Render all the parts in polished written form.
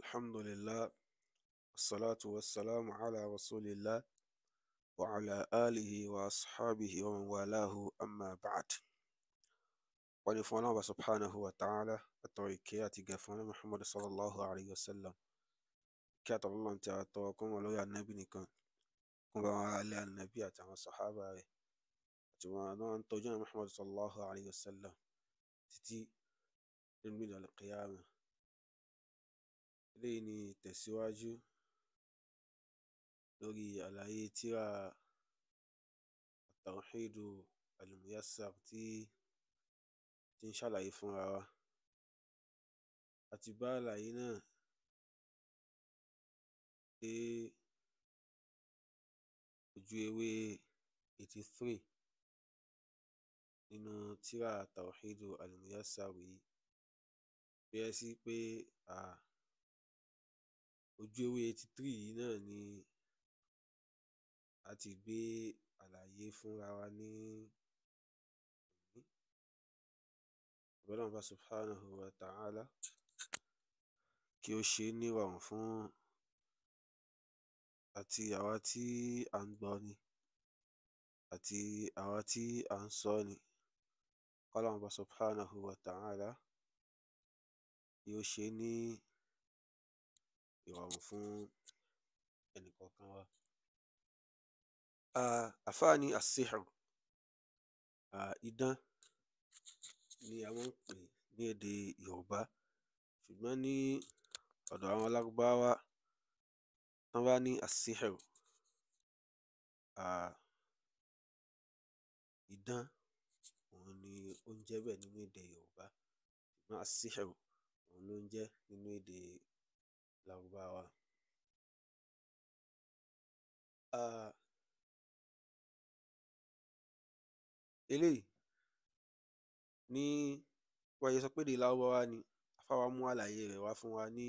الحمد لله والصلاة والسلام على رسول الله وعلى آله وأصحابه ومن والاه أما بعد. ونفعنا الله سبحانه وتعالى التوكيات قفنا محمد صلى الله عليه وسلم كاتب الله أنت أتوكم ولو النبي نكون كما على النبي أتعامل الصحابة أتوانا أن توجنا محمد صلى الله عليه وسلم تتي من القيامة ليني تسواجو lórí àlàyé tírà Tawhid al-Muyassar tí ń ṣàlàyé fúnra wa. Àti bá àlàyé náà dé ojú ewé 83 nínú tírà Tawhid al-Muyassar yìí, bí ẹ sí pé ojú ewé 83 yìí náà ni a ti gbé àlàyé fúnra wa ní Ọlọ́run subhanahu wa ta'ala kí ó ṣe ní ìrọ̀rùn fún àti àwa tí à ń gbọ́ ni àti àwa tí à ń sọ ni. Ọlọ́run subhanahu wa ta'ala kí ó ṣe ní ìrọ̀rùn fún ẹnìkọ̀ọ̀kan wa. Àfáàní as-sihr, idán ni a máa ń pè ní èdè Yorùbá, ṣùgbọ́n ní ọ̀dọ̀ àwọn Lárúbáwá wọ́n bá ní as-sihr, idán òun ni ó ń jẹ́ bẹ́ẹ̀ nínú èdè Yorùbá, ṣùgbọ́n as-sihr òun ló ń jẹ́ nínú èdè Lárúbáwá. Eléyìí ní wáyé sọ pé èdè Lárúbáwá ni afáwa mú àlàyé rẹ̀ wá fún wa ní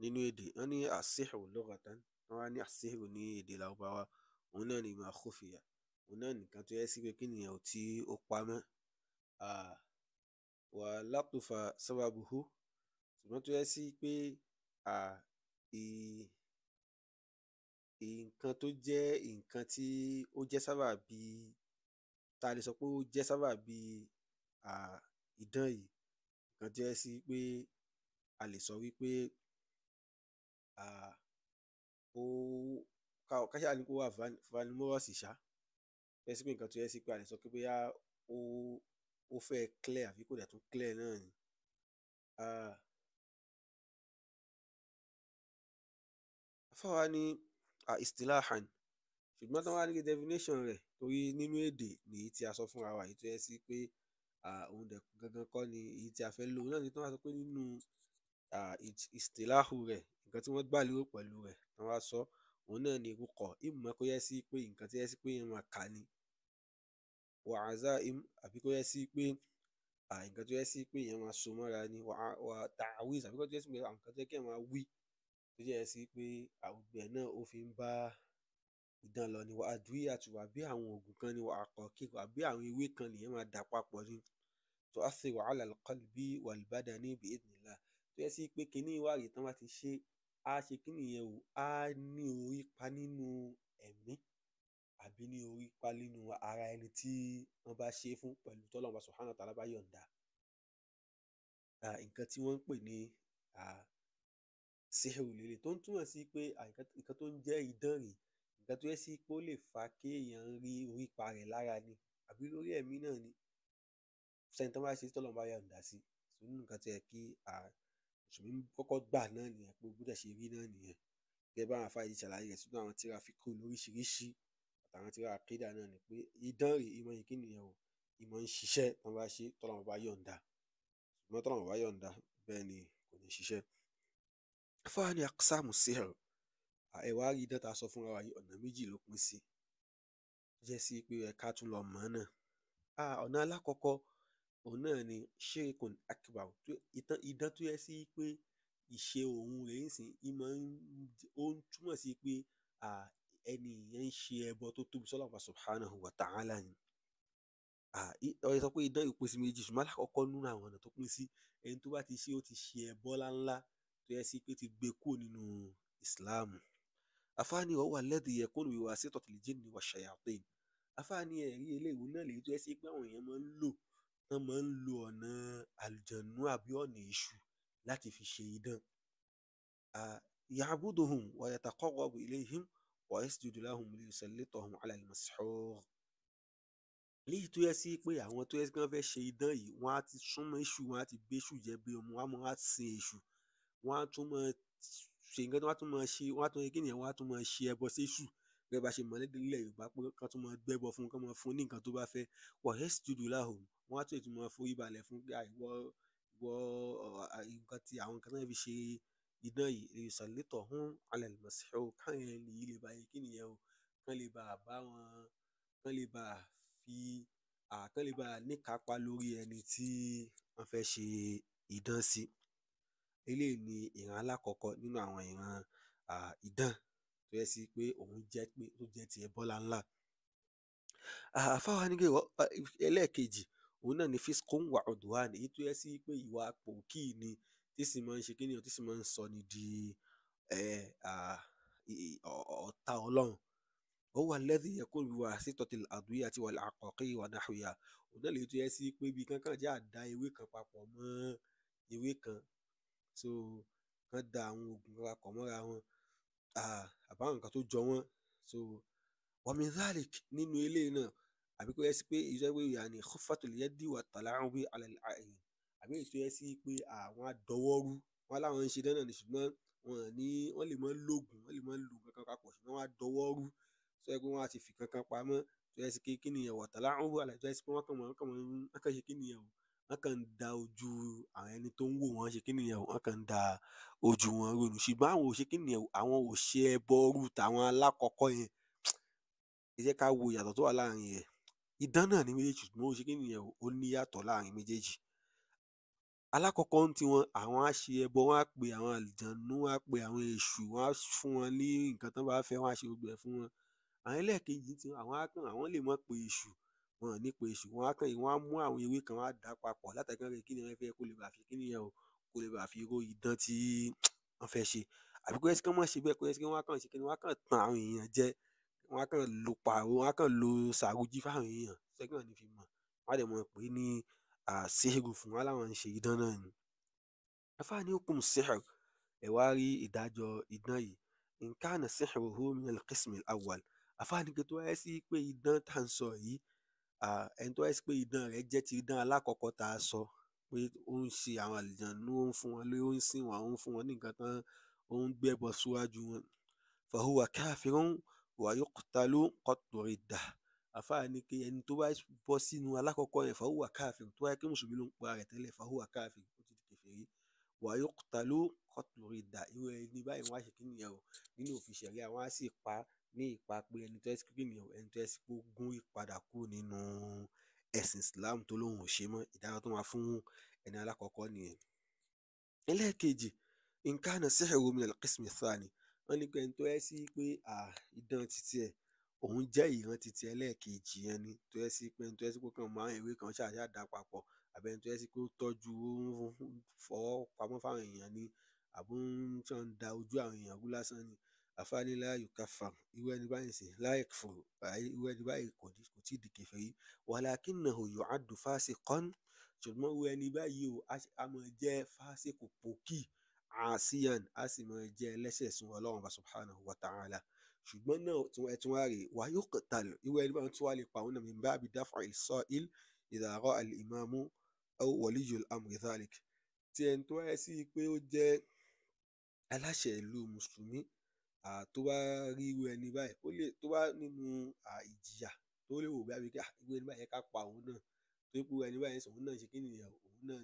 nínú èdè. Wọ́n ní as-sihru lughatan, wọ́n wá ní as-sihru ní èdè Lárúbáwá, òun náà ni ma khufiya, òun náà nìkan tó yẹ sí pé kí nìyẹn ò tí ó pamọ́. Wa latufa sababuhu, ṣùgbọ́n tó yẹ sí pé nǹkan tó jẹ́ nǹkan tí ó jẹ́ sábàbí, tá a lè sọ pé ó jẹ́ sábàbí idán yìí, nǹkan tó yẹ sí pé a lè sọ wípé káṣá ní kó wà vanimorous ṣá, tó yẹ sí pé nǹkan tó yẹ sí pé a lè sọ pé bóyá ó fẹ́ clear àbí kò dẹ̀ tún clear náà ni. Afáwa ní istilahan, ṣùgbọ́n tí wọ́n wá ní definition rẹ̀, torí nínú èdè nìyí tí a sọ fúnra wa yìí, tó yẹ sí pé òun dẹ̀ gangan kọ́ ni èyí tí a fẹ́ lò náà, ni tí wọ́n wá sọ pé nínú istilahu rẹ̀, nǹkan tí wọ́n gbà lérò pẹ̀lú rẹ̀ tí wọ́n wá sọ, òun náà ni rúkọ, ìmọ̀ kó yẹ sí pé nǹkan tí yẹ sí pé èèyàn máa kà ni, wa azaim, àbí kó yẹ sí pé nǹkan tó yẹ sí pé èèyàn máa so mọ́ra ni, wa ta'awiz, àbí kó yẹ sí pé nǹkan tó yẹ kí èèyàn máa wí, tó yẹ sí pé àwùjọ náà ó fi ń bá idán lọ ni, wa adwiyatu, àbí àwọn oògùn kan ni, wa aqaqiq, àbí àwọn ewé kan nìyẹn máa dà papọ̀ ni, tu'athiru ala al-qalbi wal badani bi idhnillah, tó yẹ sí pé kíní ìwádìí tán bá ti ṣe, á ṣe kíní yẹn o, á ní orí pa nínú ẹ̀mí àbí ní orí pa nínú ara ẹni tí wọ́n bá ṣe fún, pẹ̀lú t'Ọlọ́run subhanahu wa ta'ala bá yọ̀ǹda. Nǹkan tí wọ́n ń pè ní sihru lélẹ̀, tó ń túmọ̀ sí pé nǹkan tó ń jẹ́ idán rèé, nǹkan tó yẹ sí pé ó lè fa kéèyàn rí orí pa rẹ̀ lára ni, àbí lórí ẹ̀mí náà ni, sẹ́ni tó bá ṣe t'Ọlọ́run bá yọ̀ǹda sí. Nínú nǹkan tó yẹ kí mùsùlùmí kọ́kọ́ gbà náà nìyẹn, pé bó dẹ̀ ṣe rí náà nìyẹn, gẹ́gẹ́ bá àwọn àfáà yìí ṣàlàyé rẹ̀ sínú àwọn tírà fíkù lóríṣiríṣi àtàwọn tírà àkídà náà, ni pé idán rèé, ìmọ̀ yìí kí nìyẹn o, ìmọ̀ ń ṣiṣẹ́ tán bá ṣe t'Ọlọ́run bá yọ̀ǹda, ṣùgbọ́n t'Ọlọ́run bá yọ̀ǹda bẹ́ẹ̀ ni kò ní ṣiṣẹ́. Àfáà ní aqsamu sihr, ẹ wá rí idán tá a sọ fúnra wa yìí, ọ̀nà méjì ló pín sí, jẹ́ sí pé ẹ ká tún lọ mọ̀ náà. Ọ̀nà alákọ̀ọ́kọ́ òun náà ni shirkun akbar, idán tó yẹ sí pé ìṣe òun rèé ń sìn, ó ń túmọ̀ sí pé ẹni yẹn ń ṣe ẹbọ tó tóbi s'Ọlọ́run subhanahu wa ta'ala ni. Ó sọ pé idán yìí pín sí méjì, ṣùgbọ́n alákọ̀ọ́kọ́ nínú àwọn ọ̀nà tó pín sí, ẹni tó bá ti ṣe ó ti ṣe ẹbọ ńláńlá tó yẹ sí pé ti gbé kúrò nínú ìsìláàmù. Àfáàní wa huwa alladhi yakunu bi wasitatil jinni wash-shayatin. Àfáàní ẹ̀rí eléyìí náà lèyí tó yẹ sí pé àwọn èèyàn máa ń lo ọ̀nà àlùjànnú àbí ọ̀nà èṣù láti fi ṣe idán. Ya'buduhum wa yataqarrabu ilayhim wa yasjudu lahum liyusallitahum 'ala al-mashhur. Léyìí tó yẹ sí pé àwọn tó yẹ sí pé wọ́n fẹ́ ṣe idán yìí, wọ́n á ti súnmọ́ èṣù, wọ́n á ti gbé èṣù jẹ bí ọmọ, wọ́n á máa sin èṣù, wọ́n á tún máa ṣe nǹkan tí wọ́n á tún máa ṣe, wọ́n á tún ṣe kí nìyẹn, wọ́n á tún máa ṣe ẹbọ séṣù. Gẹ́gẹ́ bá ṣe mọ̀ nílẹ̀ Yorùbá pé kán tún máa gbẹ́bọ fún, kán máa fún ní nǹkan tó bá fẹ́. Wa yasjudu lahum, wọ́n á tún máa forí balẹ̀ fún pé nǹkan tí àwọn nǹkan tí wọ́n fi ṣe idán yìí, liyusallitahum 'ala al-mashhur, káwọn ẹni yìí lè bá yẹ kí nìyẹn o, kán lè bá bá wọn, kán lè bá fi kán lè bá níkápá lórí ẹni tí wọ́n fẹ́ ṣe idán sí. Eléyìí ni ìran alákọ̀ọ́kọ́ nínú àwọn ìran idán tó yẹ sí pé òun jẹ́ pé tó jẹ́ ti ẹbọ ńláńlá. Àfáà ní ẹlẹ́ẹ̀kejì òun náà ni fiskun wa udwan, èyí tó yẹ sí pé ìwà pòkì ni tí sì máa ń ṣe kí nìyẹn, tí sì máa ń sọ ni di ọ̀tá Ọlọ́run. Huwa alladhi yakunu bi wasitatil adwiyati wal aqaqi wa nahwiha. Òun náà lèyí tó yẹ sí pé bí kankan jẹ́ àdá ewé kan papọ̀ mọ́ ewé kan, so kán da àwọn oògùn kan papọ̀ mọ́ra wọn, àbáwọn nǹkan tó jọ wọ́n. So wa min dhalik, nínú eléyìí náà, àbí kó yẹ sí pé iṣẹ́ pé yani khuffatul yadi wa tala'ubi 'ala al-a'yin, àbí èyí tó yẹ sí pé àwọn adọwọ́rú, wọn láwọn ń ṣe idán náà ni, ṣùgbọ́n wọ́n lè máa lògùn, wọ́n lè máa lo nǹkan kan papọ̀, ṣùgbọ́n wọ́n á dọwọ́rú, tó yẹ pé wọ́n á ti fi kankan pamọ́, tó yẹ sí pé kí nìyẹn wa tala'ubi 'ala, tó yẹ sí pé wọ́n kàn ṣe kí nìyẹn o, wọ́n kàn ń da ojú àwọn ẹni tó ń wò wọ́n ṣe kí nìyẹn o, wọ́n kàn ń da ojú wọn rú ni. Ṣùgbọ́n àwọn ò ṣe kí nìyẹn o, àwọn ò ṣe ẹbọ rú tàwọn alákọ̀ọ́kọ́ yẹn. Ẹ jẹ́ ká wo ìyàtọ̀ tó wà láàrin yẹn. Idán náà ni méjèèjì, ṣùgbọ́n ó ṣe kí nìyẹn o, ó ní ìyàtọ̀ láàrin méjèèjì. Alákọ̀ọ́kọ́ ń tiwọn, àwọn á ṣe ẹbọ, wọ́n á pe àwọn àlùjànnú, wọ́n á pe àwọn èṣù, wọ́n á fún wọn ní nǹkan tán bá fẹ́, wọ́n á ṣe gbogbo ẹ̀ fún wọn. Àwọn ẹlẹ́ẹ̀kejì tiwọn, àwọn lè má pe èṣù, wọn ò ní pe èṣù, wọ́n á mú àwọn ewé kan, wọ́n á dà á papọ̀ látàrí pé kí ni wọ́n fẹ́, kó lè bá fi kí nìyẹn o, kó lè bá fi ró idán tí wọ́n fẹ́ ṣe. Àbí kó yẹ sí kán má ṣe bẹ́ẹ̀, kó yẹ sí pé wọ́n á kàn ṣe kí ni, wọ́n á kàn tan àwọn èèyàn jẹ, wọ́n á kàn lo pàrọ̀, wọ́n á kàn lo sàrújí fáwọn èèyàn, tó jẹ́ pé wọn ò ní fi mọ̀. Wọ́n á dẹ̀ máa pè é ní síhìrù fún wọn, láwọn ń ṣe idán náà ni. Àfáà ní hukumu sihr, ẹ wá rí ìdájọ́ idán yìí. In kana sihruhu min al-qism al-awwal. Àfáà ní pé tó wáyé sí pé idán tá à ń sọ yìí, ẹni tó wáyé sí pé idán rẹ̀ jẹ́ ti idán alákọ̀ọ́kọ́ tá a sọ, pé ó ń ṣe àwọn àlùjànnú, ó ń fún wọn lórí, ó ń sìn wọn, ó ń fún wọn ní nǹkan tán, ó ń gbẹ́bọ síwájú wọn. Fahuwa kafirun wa yuqtalu qatlu riddah. Àfáà ní pé ẹni tó bá bọ́ sínú alákọ̀ọ́kọ́ yẹn, fahuwa kafirun, tó wáyé pé mùsùlùmí ló ń pa rẹ̀ tẹ́lẹ̀, fahuwa kafirun, ó ti di kèfèrí. Wa yuqtalu qatlu riddah, irú ẹni báyìí wọ́n á ṣe kí nìyẹn o, nínú òfin ṣẹ̀ríà wọ́n á sì pa ní ìpa pé ẹni tó yẹ sí pé kí nìyẹn o, ẹni tó yẹ sí pé ó gún ìpadà kúrò nínú ẹ̀sìn Islam tó lóun ò ṣe mọ́. Ìdájọ́ tó máa fún ẹni alákọ̀ọ́kọ́ nìyẹn. Ẹlẹ́ẹ̀kejì, in kana sihru min al-qism ath-thani. Wọ́n ní pé ẹni tó yẹ sí pé idán titi ẹ̀, òun jẹ́ ìran titi ẹlẹ́ẹ̀kejì yẹn ni, tó yẹ sí pé ẹni tó yẹ sí pé ó kàn mú àwọn ewé kan ṣáà dà papọ̀, àbí ẹni tó yẹ sí pé ó tọ́jú, ó ń fọwọ́ pamọ́ fáwọn èèyàn ni, àbí ó ń ṣàn da ojú àwọn èèyàn rú lásán ni. Àfáà ní la yukaffar, irú ẹni báyìí sì la yakfur, irú ẹni báyìí kò tí ì di kèfèrí. Walakinnahu yu'addu fasiqan, ṣùgbọ́n irú ẹni báyìí o, a máa jẹ́ fásíkù pòkì, àsíyàn, a sì máa jẹ́ ẹlẹ́ṣẹ̀ sí Ọlọ́run bá subhanahu wa ta'ala. Ṣùgbọ́n náà ẹ̀tún wá rè wa yuqtal, irú ẹni báyìí tún wá lè pa òun náà min babi daf'il sa'il idha ra'a al-imamu aw waliyyul amri dhalik. Tí ẹni tó wáyé sí pé ó jẹ́ aláṣẹ ìlú mùsùlùmí, tó bá rí irú ẹni báyìí, ó lè, tó bá nínú ìjìyà tó lè wò bí irú ẹni báyìí ká pa òun náà, tó pé irú ẹni báyìí òun náà ṣe kí nìyẹn, òun náà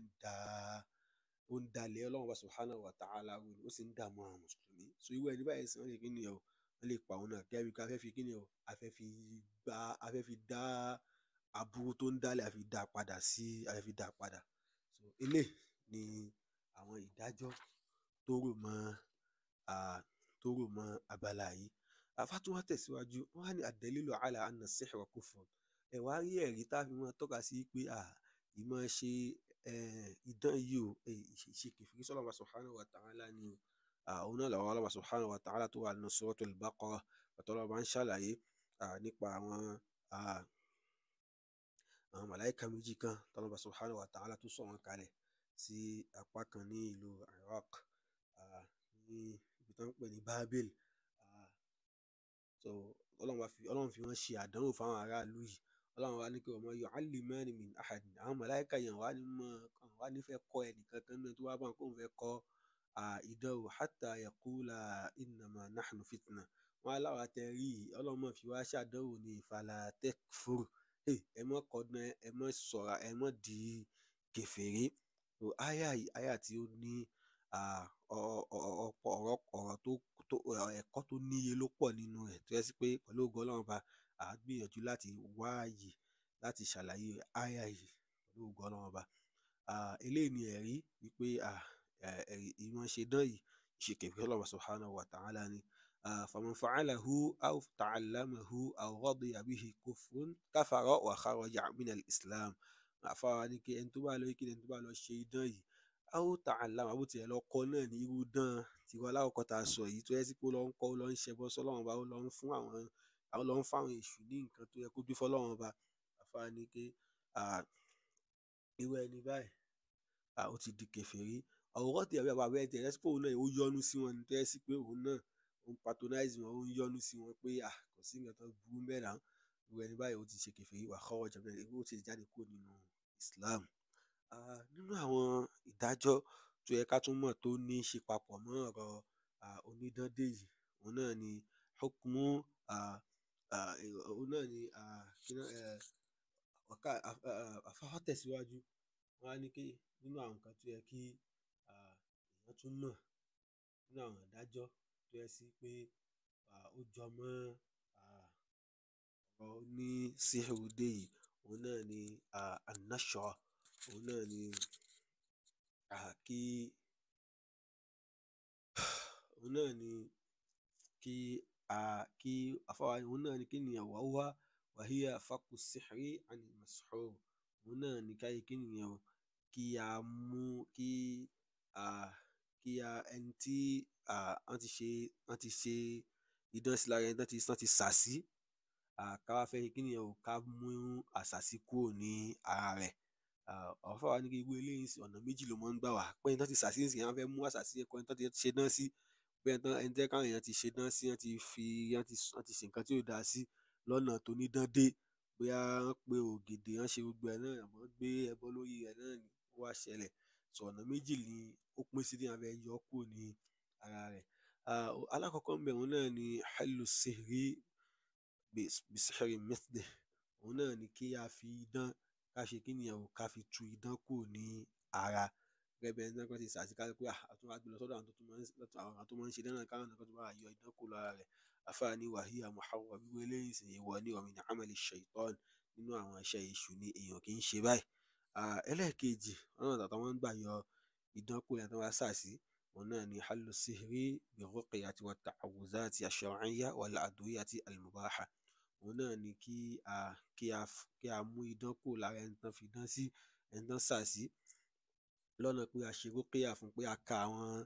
ó ń dalẹ̀ Ọlọ́run bá subhanahu wa ta'ala rú ni, ó sì ń dààmú àwọn mùsùlùmí. So irú ẹni báyìí sì wọ́n ṣe kí nìyẹn o, wọ́n lè pa òun náà gẹ́gẹ́ bí ká fẹ́ fi kí nìyẹn o, a fẹ́ fi dá aburú tó ń dálẹ̀, a fẹ́ fi dá padà. So eléyìí ni àwọn ìdájọ́ tó rò mọ́ abala yìí. Àfáà tún wá tẹ̀síwájú, wọ́n á ní ad-dalilu ala anna as-sihra kufrun. ẹ wá rí ẹ̀rí tá a fi máa tọ́ka sí pé ìmọ̀ ṣe idán yìí o ìṣe kèfèrí sọ́lọ́run subhanahu wa ta'ala ni o. Òun náà lọ́wọ́ Allah subhanahu wa ta'ala tó wà nínú suratul Baqarah Ọlọ́run bá ń ṣàlàyé nípa àwọn màláíkà méjì kan tọ́lọ́run subhanahu wa ta'ala tó sọ̀ wọ́n kalẹ̀ sí apá kan ní ìlú Iraq ní ibi tó ń pè ní Babil. So Ọlọ́run fi wọ́n ṣe àdánwò fáwọn aráàlú yìí. Ọlọ́run wá ní kí wama yu'allimani min ahadin, àwọn màláíkà yẹn wá ní fẹ́ kọ́ ẹnìkankan náà tó wá bá wọn kóun fẹ́ kọ́ idán o hatta yaqula innama nahnu fitna. Wọ́n á láwa tẹ rí Ọlọ́run mọ̀ fi wá ṣàdánwò ní fala takfur, ẹ mọ́ kọ́dán, ẹ mọ́ sọ̀ra, ẹ mọ́ di kèfèrí. So àyà tí ó ní ẹ̀kọ́ tó níye ló pọ̀ nínú ẹ̀ tó yẹ sí pé pẹ̀lú ògo Ọlọ́run bá gbìyànjú láti wá ààyè láti ṣàlàyé àyà yìí pẹ̀lú ògo Ọlọ́run bá. Eléyìí ni ẹ̀rí wípé ìmọ̀ ṣe dán yìí ìṣe kèfèrí Ọlọ́run subhanahu wa ta'ala ni. faman fa'alahu aw ta'allamahu aw radiya bihi kafara wa kharaja min al-islam. Àfáà ní kí ẹni tó bá lọ ṣe idán yìí aw ta'allama bó tiẹ̀ lọ kọ́ náà ní irú dán tiwa alákọ̀ọ́kọ́ tá a sọ yìí tó yẹ sí pé ó lọ ń kọ́, ó lọ ń ṣẹbọ sọ́lọ́run bá, ó lọ ń fún àwọn èṣù ní nǹkan tó yẹ kó gbé fọ́lọ́run bá. Àfáà ní pé irú ẹni báyìí ó ti di kèfèrí. Ọ̀rọ̀ tí ẹ̀rí àbábẹ́ ẹ̀ tẹ̀ ẹ́ sí pé òun náà ó yọ́nú sí wọn tó yẹ sí pé òun náà ó ń patronize wọn, ó ń yọ́nú sí wọn pé kò sí nǹkan tó burú bẹ́ẹ̀ náà. Irú ẹni báyìí ó ti ṣe kèfèrí wa kharaja min ó ti jáde kúrò nínú Islam. Nínú àwọn ìdájọ́ tó yẹ ká tún mọ̀ tó ní ṣe papọ̀ mọ́ ọ̀rọ̀ onídán-dé yìí, òun náà ni hukmu òun náà ni àfáà tẹ̀síwájú. Wọ́n á ní pé nínú àwọn nǹkan tó yẹ kí èèyàn tún mọ̀ nínú àwọn ìdájọ́ tó yẹ sí pé ó jọ mọ́ ọ̀rọ̀ ní síhìrù dé yìí, òun náà ni an-nashra, òun náà ni òun náà ni kí nìyẹn wa hiya fakku sihri anil mashhur. Òun náà ni káyé kí nìyẹn o kí a mú ẹni tí wọ́n ti ṣe idán sí lára ẹni tí wọ́n ti sà sí, ká wá fẹ́ kí nìyẹn o ká mú àṣàsí kúrò ní ara rẹ̀. Àfáà wá ní kí irú eléyìí sí ọ̀nà méjì ló máa ń gbà wá. Pé ẹni tí wọ́n ti sà sí nísìnyí wọ́n fẹ́ mú àṣàsí ẹ̀kọ́ ẹni tí wọ́n ti ṣe dán sí, pé ẹni tí káwọn èèyàn ti ṣe dán sí, wọ́n ti ṣe nǹkan tí ò dáa sí lọ́nà tó ní dán dé, bóyá wọ́n pe ògèdè, wọ́n ṣe gbogbo ẹ̀ náà, àmọ́ gbé ẹbọ lórí rẹ̀ náà ni ó wá ṣẹlẹ̀. So ọ̀nà méjì ni ó pín sí tí wọ́n fẹ́ yọ kúrò ní ara rẹ̀. Alákọ̀ọ́kọ́ ń bẹ òun náà ni hallu sihri bi sihri mithlihi. Òun náà ni kí a fi idán ká ṣe kí nìyẹn o ká fi tu idán kúrò ní ara. Gẹ́gẹ́ bí ẹni tí wọ́n ti sà sí ká pé àtún wá gbé lọ sọ́dọ̀ àwọn tó máa ń ṣe dán náà káwọn náà tó bá yọ idán kúrò lára rẹ̀. Àfáà ní wa hiya muharram, irú eléyìí sì èèwọ̀ ni wa min amali shaytan, nínú àwọn iṣẹ́ èṣù ni èèyàn kì í ṣe báyìí. Ẹlẹ́ẹ̀kejì ọ̀nà tàtà wọ́n ń gbà yọ idán kúrò ẹni tí wọ́n bá sà sí, òun náà ni hallu sihri bi ruqyati wa ta'awuzati ash-shar'iyya wal adwiyati al-mubaha. Òun náà ni kí a mú idán kúrò lára ẹni tí wọ́n fi idán sí, ẹni tí wọ́n sà sí, lọ́nà pé a ṣe rúqyà fún, pé a ka àwọn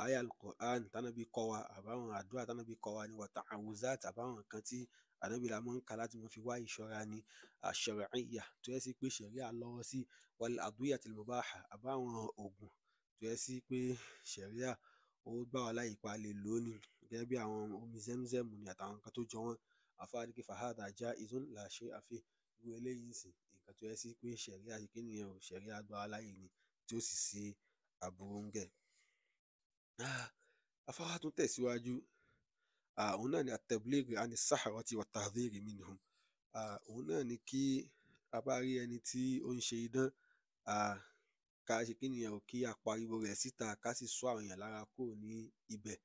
àyá al-Qur'an tánàbí kọ́ wa, àbáwọn àdúrà tánàbí kọ́ wa ni wa ta'awuzat, àbáwọn nǹkan tí ànábì la máa ń ka láti máa fi wá ìṣọ́ra ni ash-shar'iyya tó yẹ sí pé ṣẹ̀ríà lọ́wọ́ sí, wal adwiyati al-mubaha, àbáwọn oògùn tó yẹ sí pé ṣẹ̀ríà ó gbà wá láyè pa lè lò ní, gẹ́gẹ́ bí àwọn omi Zemzem ni àtàwọn nǹkan tó jọ wọ́n. Àfáà ní kí fahadha jaizun la shay'a fihi. Irú eléyìí sì nǹkan tó yẹ sí pé ṣẹ̀ríà yìí kí nìyẹn o ṣẹ̀ríà gbà wá láyè ni tí ó sì ṣe aburú ń bẹ. Àfáà tún tẹ̀síwájú. Òun náà ni at-tabligh ani as-sahrati wa at-tahdhir minhum. Òun náà ni kí a bá rí ẹni tí ó ń ṣe idán, ká ṣe kí nìyẹn o kí a pariwo rẹ̀ síta ká sì sọ àwọn èèyàn lára kúrò ní ibẹ̀.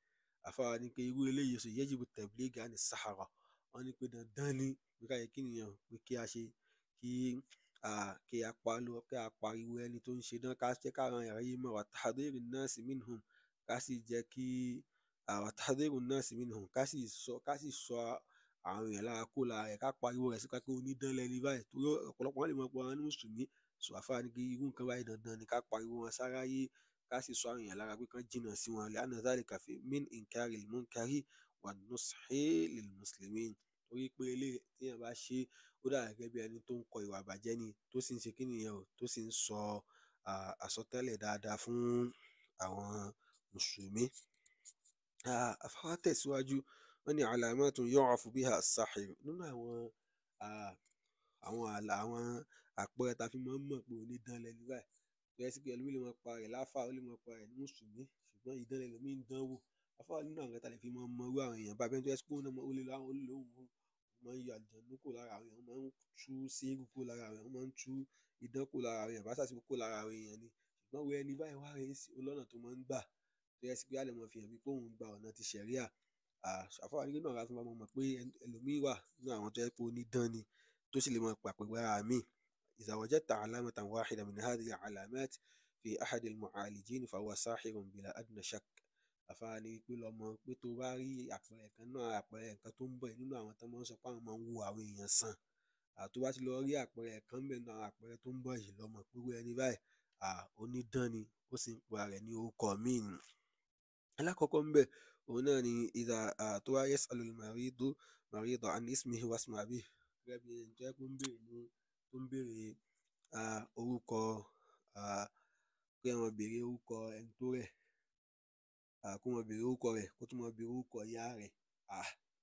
Àfáà ní pé irú eléyìí sì yajibu at-tabligh ani as-sahara. Wọ́n ní pé dandan ni pé ká ṣe kí nìyẹn o pé kí a pariwo ẹni tó ń ṣe idán, ká jẹ́ káwọn èèyàn yìí mọ̀ wa tahdhiru an-nasi minhum, ká sì jẹ́ kí wa tahdhiru an-nasi minhum, ká sì sọ àwọn èèyàn lára kó lára rẹ̀ ká pariwo rẹ̀ síta pé onídán lẹni báyìí torí ọ̀pọ̀lọpọ̀ wọn lè mọ̀ pé wọn ní mùsùlùmí so àfáà ní kí irú nǹkan báyìí dandan ni ká pariwo wọn sáráyé ká sì sọ àwọn èèyàn lára pé kán jìnnà sí wọn li'anna dhalika min inkaril munkari wan nushi lil muslimin torí pé eléyìí téèyàn bá ṣe ó dà gẹ́gẹ́ bí ẹni tó ń kọ ìwà ìbàjẹ́ ni tó sì ń ṣe kí nìyẹn o tó sì ń sọ àsọtẹ́lẹ̀ dáadáa fún àwọn mùsùlùmí. Àfáà tẹ̀síwájú wọ́n ní alamatun yu'rafu biha as-sahir nínú àwọn àpẹẹrẹ tá a fi máa ń mọ̀ pé onídán lẹni báyìí tó yẹ sí pé ẹlòmíì lè máa pa rẹ̀ láfà ó lè máa pa rẹ̀ ní mùsùlùmí ṣùgbọ́n ìdán lẹlòmíì ń dán wò àfáà nínú àwọn tá a lè fi máa mọ irú àwọn èèyàn bá bẹ́ẹ̀ tó yẹ sí pé ó lè láwọn olóhùn máa ń yọ àlùjànnú kúrò lára àwọn èèyàn máa ń tú séèrù kúrò lára àwọn èèyàn máa ń tú idán kúrò lára àwọn èèyàn bá sàṣìkò kúrò lára àwọn èèyàn ni ṣùgbọ́n wo ẹni báyìí wá rẹ̀ sí olọ́nà tó máa ń gbà tó yẹ sí pé á lè mọ̀ fi hàn bí pé òun gba ọ̀nà ti ṣẹ̀ríà àfáà ní náà láti máa mọ̀ pé ẹlòmíì wà nínú àwọn tó yẹ pé onídán ni tó sì lè máa pàpẹ́gbẹ́ ara míì إذا وجدت علامة واحدة من هذه العلامات في أحد المعالجين فهو ساحر بلا أدنى شك àfáà ní pé lọ́mọ pé tó bá rí àpẹẹrẹ kan náà àpẹẹrẹ nǹkan tó ń bọ̀ nínú àwọn tó máa ń sọ pé àwọn máa ń wo àwọn èèyàn sàn tó bá ti lọ rí àpẹẹrẹ kan bẹ́ẹ̀ nínú àwọn àpẹẹrẹ tó ń bọ̀ yìí lọ́mọ pé wọ́n ẹni báyìí onídán ni ó sì ń pa rẹ̀ ní orúkọ míì ni. alákọ̀ọ́kọ́ ń bẹ̀ òun náà ni ìdá tó wá yas'alu al-maridu an ismihi wa ismi abihi gẹ́gẹ́ bí ẹni tó yẹ kó ń béèrè orúkọ pé wọ́n béèrè orúkọ ẹni tó rẹ̀ kó mọ béèrè orúkọ rẹ̀ kó tún mọ béèrè orúkọ ìyá rẹ̀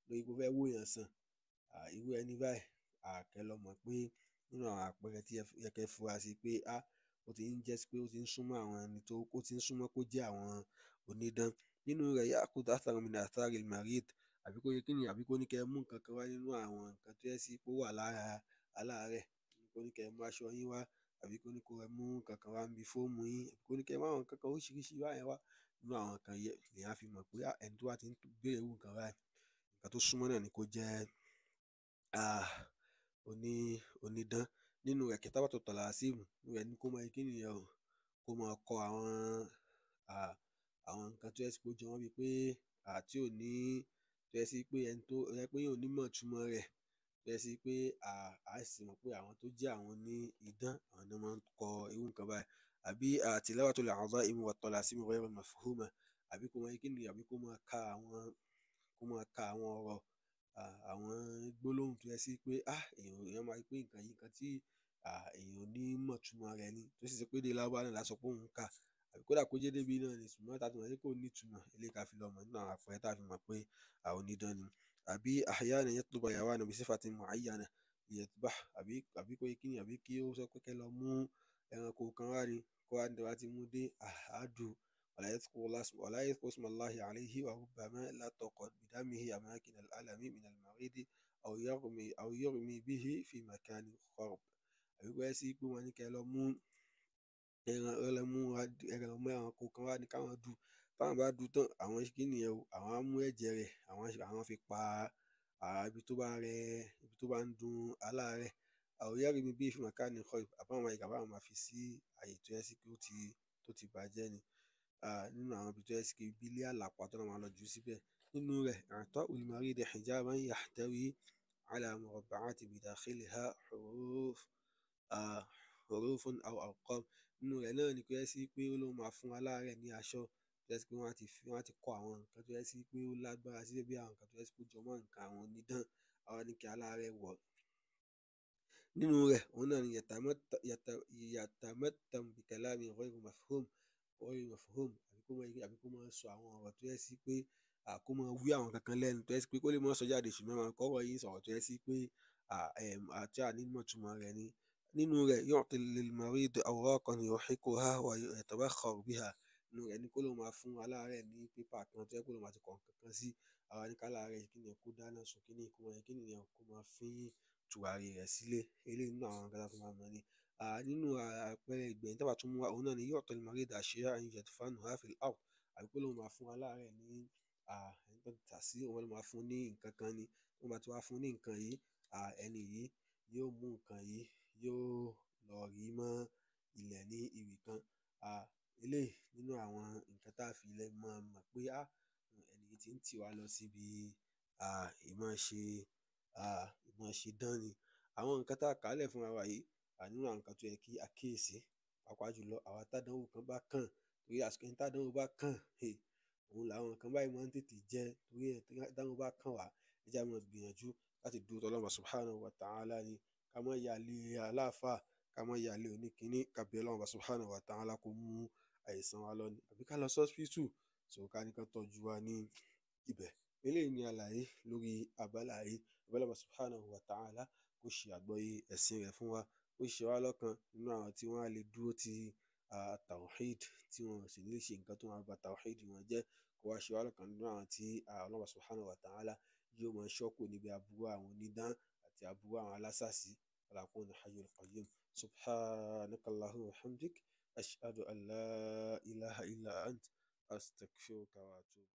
lórí pé ó fẹ́ wòyàn sàn irú ẹni báyìí kẹ́ lọ mọ̀ pé nínú àwọn àpẹẹrẹ tí ẹ kẹ́ fura sí pé ó ti ń jẹ́ sí pé ó ti ń súnmọ́ àwọn ẹni tó ó ti ń súnmọ́ kó jẹ́ àwọn onídán nínú rẹ̀ ya'khudh atharan min athari al-marid àbí kó yẹ kí ni àbí kó ní kẹ́ mú nǹkan kan wá nínú àwọn nǹkan tó yẹ sí pé ó wà lára aláàárẹ̀ kó ní kẹ́ mú aṣọ yín wá àbí kó ní kó rẹ mú nǹkan kan wá níbi fóòmù yín àbí kó ní kẹ́ mú àwọn nǹkan kan oríṣiríṣi báyẹn wá nínú àwọn nǹkan yẹn lèyàn á fi mọ̀ pé ẹni tó wá ti ń béèrè irú nǹkan báyìí nǹkan tó súnmọ́ náà ni kó jẹ́ onídán nínú rẹ̀ kitabatu talasim nínú rẹ̀ ní kó máa kí nìyẹn o kó máa kọ àwọn nǹkan tó yẹ sí pé ó jọ wọ́n bíi pé tí ò ní tó yẹ sí pé ẹni tó yẹ pé yóò nímọ̀ túmọ̀ rẹ̀ tó yẹ sí pé a sì mọ̀ pé àwọn tó jẹ́ àwọn ní idán àwọn ni wọ́n máa ń kọ irú nǹkan báyìí àbí tilawatul azaim wa talasim ghayr mafhuma àbí kó máa kí ni àbí kó máa ka àwọn ọ̀rọ̀ àwọn gbólóhùn tó yẹ sí pé èèyàn máa rí pé nǹkan tí èèyàn ní mọ̀ túmọ̀ rẹ̀ ni tó sì ṣe pé èdè Lárúbáwá náà la sọ pé òun kà àbí kódà kó jẹ́ débi náà ni ṣùgbọ́n tá a ti mọ̀ pé kò ní ìtumọ̀ eléyìí ká fi lọ mọ̀ nínú àwọn àpẹẹrẹ tá a fi mọ̀ pé onídán ni àbí ahyana yatlubu hayawana bi sifatin mu'ayyana liyadhbah àbí kó yẹ kí ni àbí kí ó sọ pé kẹ́ lọ mú ẹranko kan wá ni kó wá ní wá ti mú dé àádùn ولا يذكر اسم الله عليه وربما لطق بدمه أماكن الألم من المريض أو يرمي به في مكان خرب àbí kó yẹ sí pé wọ́n ní kẹ́ lọ mú ẹranko kan wá ní káwọn dù táwọn bá dù tán àwọn kí nìyẹn o àwọn á mú ẹ̀jẹ̀ rẹ̀ àwọn fi pa ibi tó bá ń dun aláàárẹ̀ أو يرمي به في مكان خرب àbáwọn ìkàbá àwọn máa fi sí àyè tó yẹ sí pé tó ti bàjẹ́ ni nínú àwọn ibi tó yẹ sí pé ibi ilé àlàpà tó náà máa lọ jù síbẹ̀ nínú rẹ̀ i'ta'u al-marid hijaban yahtawi ala murabba'ati bidakhiliha hurufun aw arqam nínú rẹ̀ náà ni kó yẹ sí pé ó lóun máa fún aláàárẹ̀ ní aṣọ tó yẹ sí pé wọ́n á ti kọ àwọn nǹkan tó yẹ sí pé ó lágbára sí bí àwọn nǹkan tó yẹ sí pé ó jọmọ́ nǹkan àwọn onídán àwọn ní kí aláàárẹ̀ wọ̀ nínú rẹ̀ òun náà ni yatamattam bi kalamin ghayr mafhum àbí kó máa sọ àwọn ọ̀rọ̀ tó yẹ sí pé kó máa wí àwọn kankan lẹ́nu tó yẹ sí pé kó lè máa sọ jáde ṣùgbọ́n máa kọ́rọ̀ yìí sọ̀rọ̀ tó yẹ sí pé àti ànímọ̀ túmọ̀ rẹ̀ ni nínú rẹ̀ yu'ti lil-marid awraqan yuhiquha wa yatabakhkhar biha nínú rẹ̀ ni kó ló máa fún aláàárẹ̀ ní pépà kan tó yẹ kó ló máa ti kọ̀ nǹkan kan sí àwa ní káláàárẹ̀ kí nìyẹn kó dáná sun kí nìyẹn kó máa kí nìyẹn kó máa fín tùràrí rẹ̀ sílé eléyìí nínú àwọn nǹkan tó máa mọ̀ ni nínú àpẹẹrẹ ìgbẹ̀yìn tó bá tún mú wa òun náà ni yu'ti al-marid ashya'a yadfanuha fil ard àbí kó ló máa fún aláàárẹ̀ ní ẹni tó tà sí òun ló máa fún ní nǹkan kan ni tó máa ti wá fún ní nǹkan yìí ẹni yìí yóò mú nǹkan yìí yóò lọ rí mọ́ ilẹ̀ ní ibì kan eléyìí nínú àwọn nǹkan tá a fi lè mọ̀ pé ẹni yìí ti ń tì wá lọ síbi ìmọ̀ ṣe ìmọ̀ ṣe dán ni. Àwọn nǹkan tá a kà á lẹ̀ fúnra wa yìí, nínú àwọn nǹkan tó yẹ kí a kíyèsí, pàápàá jùlọ àwa tádánwò kan bá kàn, torí àsìkò ẹni tádánwò bá kàn, òun làwọn nǹkan báyìí máa ń tètè jẹ́, torí ẹ̀ tádánwò bá kàn wá, ẹ jẹ́ á máa gbìyànjú láti dúró t'Ọlọ́run subhanahu wa ta'ala ni, ká má yálé aláàfáà, ká má yálé oníkiní, ká bẹ Ọlọ́run subhanahu wa ta'ala kó mú àìsàn wa lọ ni, àbí ká lọ sí hospital, so ká ní kán tọ́jú wa ní ibẹ̀. Eléyìí ni àlàyé lórí abala yìí. Abẹ́ Ọlọ́run subhanahu wa ta'ala kó ṣe àgbọ́yé ẹ̀sìn rẹ̀ fún wa, kó ṣe wá lọ́kan nínú àwọn tí wọ́n á lè dúró ti tawhid, tí wọn ò sì ní ṣe nǹkan tó máa ba tawhid wọn jẹ́, kó wá ṣe wá lọ́kan nínú àwọn tí Ọlọ́run subhanahu wa ta'ala yóò máa ṣọ́ kúrò níbi aburú àwọn onídán àti aburú àwọn alásàsí. Ọlá kúnú hayyul qayyum. Subhanakallahumma wa hamdik. Ashhadu an la ilaha illa ant. Astaghfiruka wa atubu.